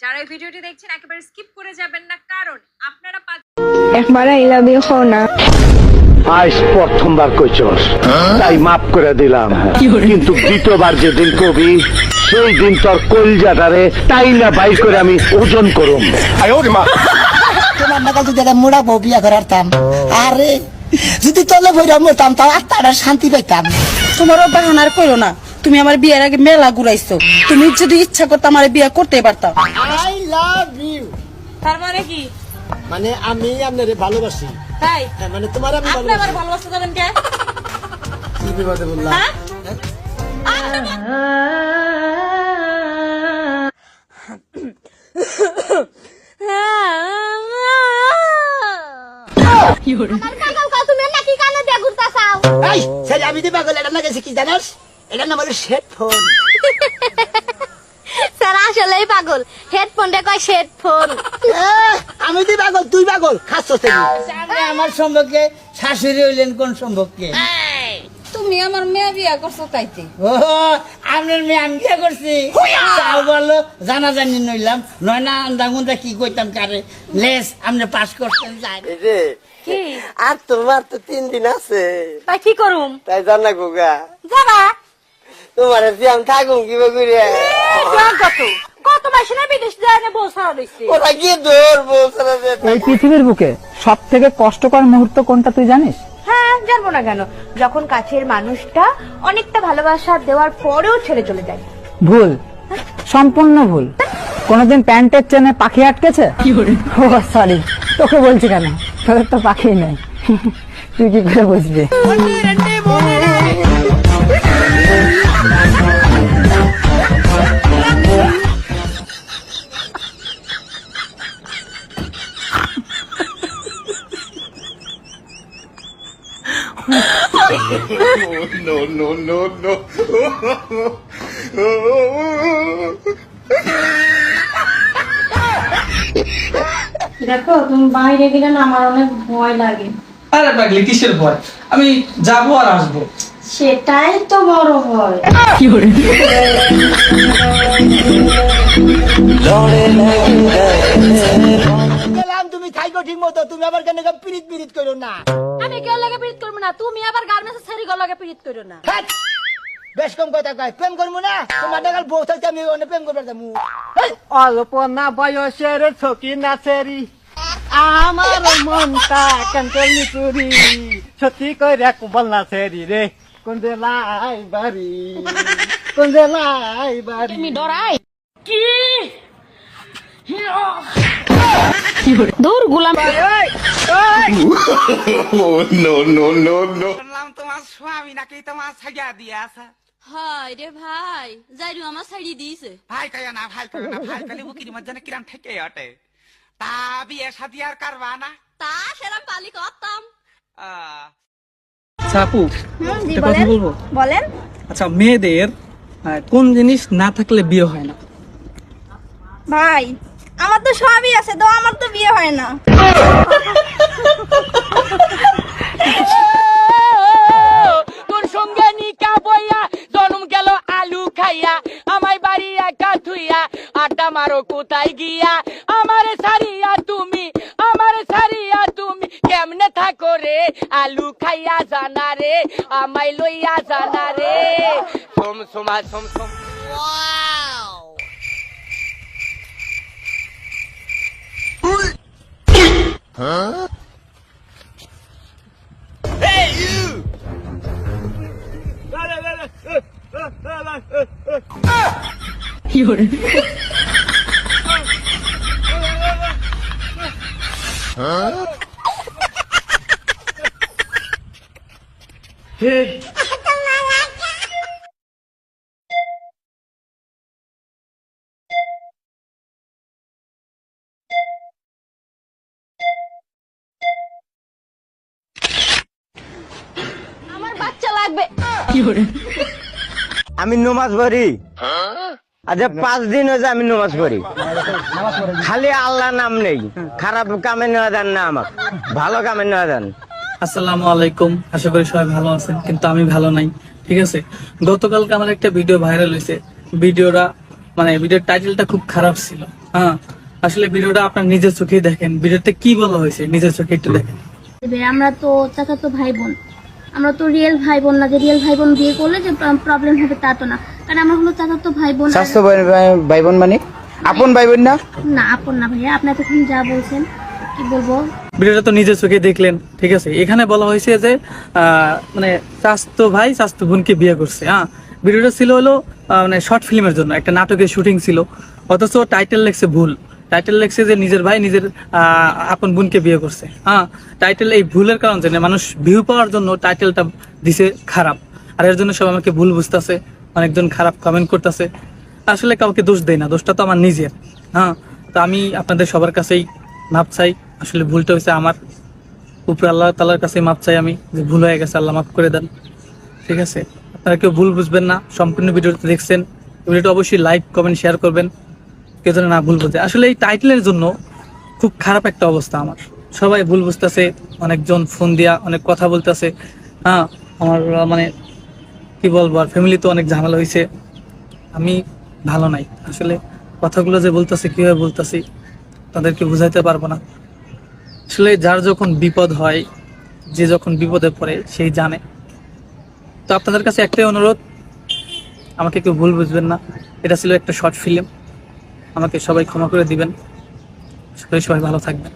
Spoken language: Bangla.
যারা এই ভিডিওটি দেখছেন একেবারে স্কিপ করে যাবেন না, কারণ আপনারা একবার আই লাভ ইউ হও না। আজ প্রথমবার কইছস তাই মাফ করে দিলাম, কিন্তু দ্বিতীয়বার যেদিন কবি সেই দিন তোর কলজাটারে তাই না বাইর করে আমি ওজন করুম। তোমার নাকাল যদি একটা মোড়া বউ বিয়া করারতাম, আরে যদি তলে ভইরা মরতাম তাও আত্মাটা শান্তি পাইতাম। তোমারও বাহানার করো না, তুমি আমার বিয়ের আগে মেলা ঘুরাইছো। তুমি যদি ইচ্ছা করতে আমার বিয়ে করতে পারতাম। আই লাভ ইউ তার মানে কি? মানে আমি আপনারে ভালোবাসি। তাই মানে তোমার আমি আপনি আমার ভালোবাসতে যাবেন কে? কি বিপদে বললাম? আমি তো পাগল, এটা লাগাইছি কি জানাস? এটার নাম হলো হেডফোন। স্যার আসলেই পাগল, হেডফোনটা কয় হেডফোন। আমি তো পাগল, তুই পাগল খাচ্ছ। আমার সম্পর্কে শাশুড়ি হইলেন কোন সম্পর্কে? তুমি আমার মেয়ে বিয়ে করছো তাইতে। ও আপনার মেয়ে আমি বিয়ে করছি, তাও বললো জানা জানি নইলাম, নয় না আন্দাগুন্দা কি কইতাম কারে লেস আপনি পাস করতেন যাই রে। আর তোমার তো 3 দিন আছে, তাই কি করুম? তাই জানা গোগা যাবা তোমার আমি থাকুম কি করে? কত কত মাসে না বিদেশ যায় না বউ সারা দিচ্ছি। ওরা কি ধরবো? এই পৃথিবীর বুকে সব থেকে কষ্টকর মুহূর্ত কোনটা তুই জানিস? হ্যাঁ জানবো না কেন, যখন কাছের মানুষটা অনেকটা ভালোবাসা দেওয়ার পরেও ছেড়ে চলে যায়। ভুল, সম্পূর্ণ ভুল। কোনদিন প্যান্টের চেনে পাখি আটকেছে? ও সরি, তোকে বলছি কেন, তোদের তো পাখি নেই, তুই কি করে বুঝবি? দেখো তুমি বাইরে গেলে না আমার অনেক ভয় লাগে। আরে পাগলি কিসের ভয়, আমি যাবো আর আসবো। সেটাই তো বড় ভয়। তুমি থাইকো ঠিক মতো, তুমি আবার কেন পিরিত পিরিত করো না? আমি কেউ লাগে পীড়িত করবো না, তুমি আবার গার্মেন্টস ছেড়ে গো লাগে পীড়িত করো না। বেশ কম কথা কয়, প্রেম করবো না? তোমার দেখাল বউ থাকতে আমি অনেক প্রেম করবো যাবো। অল্প না বয়সের ছকি নাচেরি, আমার মনটা কান্তলি চুরি, সত্যি কইরা কুবল নাচেরি রে, কোন জেলাই বাড়ি, কোন জেলাই বাড়ি। তুমি ডরাই কি দূর গুলাম। তোমার স্বামী নাকি তোমার ছাইয়া দিয়ে আছে? হায় রে ভাই, যাইরু আমার ছাড়ি দিয়েছে। ভাই কয় না, ভাই কয় না, ভাই কালি বুকির মধ্যে না কিরাম থেকে ওঠে। তা বিয়ে শাদী আর করবা না? তা সেরাম পালি করতাম। আপু একটা কথা বলবো? বলেন। আচ্ছা, মেয়েদের কোন জিনিস না থাকলে বিয়ে হয় না? ভাই আমার তো সবই আছে, তো আমার তো বিয়ে হয় না। তোর সঙ্গে নিকা বইয়া জন্ম গেল আলু খাইয়া, আমায় বাড়ি একা থুইয়া আড্ডা মারো কোথায় গিয়া, আমারে ছাড়িয়া তুমি, আমারে ছাড়িয়া তুমি কেমনে থাকো রে, আলু খাইয়া জানা রে, আমায় লইয়া জানা রে, সোম সোমা সোম সোম। আমার বাচ্চা লাগবে। আমি নমাজ পড়ি, আচ্ছা 5 দিন হয়েছে আমি নমাজ পড়ি, খালি আল্লাহ নাম নেই, খারাপ কামে নেওয়া দেন না, আমার ভালো কামে নেওয়া দেন। আসসালামু আলাইকুম, আশা করি সবাই ভালো আছেন, কিন্তু আমি ভালো নাই। ঠিক আছে, গতকালকে আমার একটা ভিডিও ভাইরাল হয়েছে, ভিডিওর টাইটেলটা খুব খারাপ ছিল। হ্যাঁ আসলে ভিডিওটা আপনার নিজের চোখে দেখেন, ভিডিওতে কি বলা হয়েছে নিজের চোখে একটু দেখেন। আমরা তো চাচাতো ভাই বোন, আমরা তো রিয়েল ভাই বোন না যে রিয়েল ভাই বোন বিয়ে করলে যে প্রবলেম হবে তা তো না, কারণ আমরা হলো চাচাতো ভাই বোন। স্বাস্থ্য ভাই বোন মানে আপন ভাই বোন না? না আপন না ভাইয়া, আপনি এতক্ষণ যা বলছেন কি বলবো। ভিডিওটা তো নিজের চোখে দেখলেন, ঠিক আছে। এখানে বলা হয়েছে যে মানে স্বাস্থ্য ভাই স্বাস্থ্য বোনকে বিয়ে করছে। হ্যাঁ ভিডিওটা ছিল হলো মানে শর্ট ফিল্মের জন্য, একটা নাটকের শুটিং ছিল, অথচ টাইটেল লেখছে ভুল। টাইটেল লেখছে যে নিজের ভাই নিজের আপন বোনকে বিয়ে করছে। হ্যাঁ টাইটেল এই ভুলের কারণ জন্য মানুষ ভিউ পাওয়ার জন্য টাইটেলটা দিছে খারাপ, আর এর জন্য সব আমাকে ভুল বুঝতেছে, অনেকজন খারাপ কমেন্ট করতেছে। আসলে কাউকে দোষ দেয় না, দোষটা তো আমার নিজের। হ্যাঁ তো আমি আপনাদের সবার কাছেই মাপ চাই, আসলে ভুলটা হয়েছে আমার, উপরে আল্লাহ তাআলার কাছে মাপ চাই আমি, যে ভুল হয়ে গেছে, আল্লাহ মাফ করে দেন, ঠিক আছে। আপনারা কেউ ভুল বুঝবেন না, সম্পূর্ণ ভিডিওটা দেখছেন, ভিডিওটা অবশ্যই লাইক কমেন্ট শেয়ার করবেন, কেউ যেন না ভুল বুঝে। আসলে এই টাইটেলের জন্য খুব খারাপ একটা অবস্থা আমার, সবাই ভুল বুঝতেছে, অনেকজন ফোন দিয়া অনেক কথা বলতেছে। হ্যাঁ আমার মানে কি বলবো, আর ফ্যামিলি তো অনেক ঝামেলা হয়েছে, আমি ভালো নাই আসলে। কথাগুলো যে বলতেছে কিভাবে বলতেছি তাদেরকে বুঝাইতে পারবো না। আসলে যার যখন বিপদ হয়, যে যখন বিপদে পড়ে সেই জানে। তো আপনাদের কাছে একটাই অনুরোধ, আমাকে কেউ ভুল বুঝবেন না, এটা ছিল একটা শর্ট ফিল্ম, আমাকে সবাই ক্ষমা করে দিবেন, সবাই ভালো থাকবেন।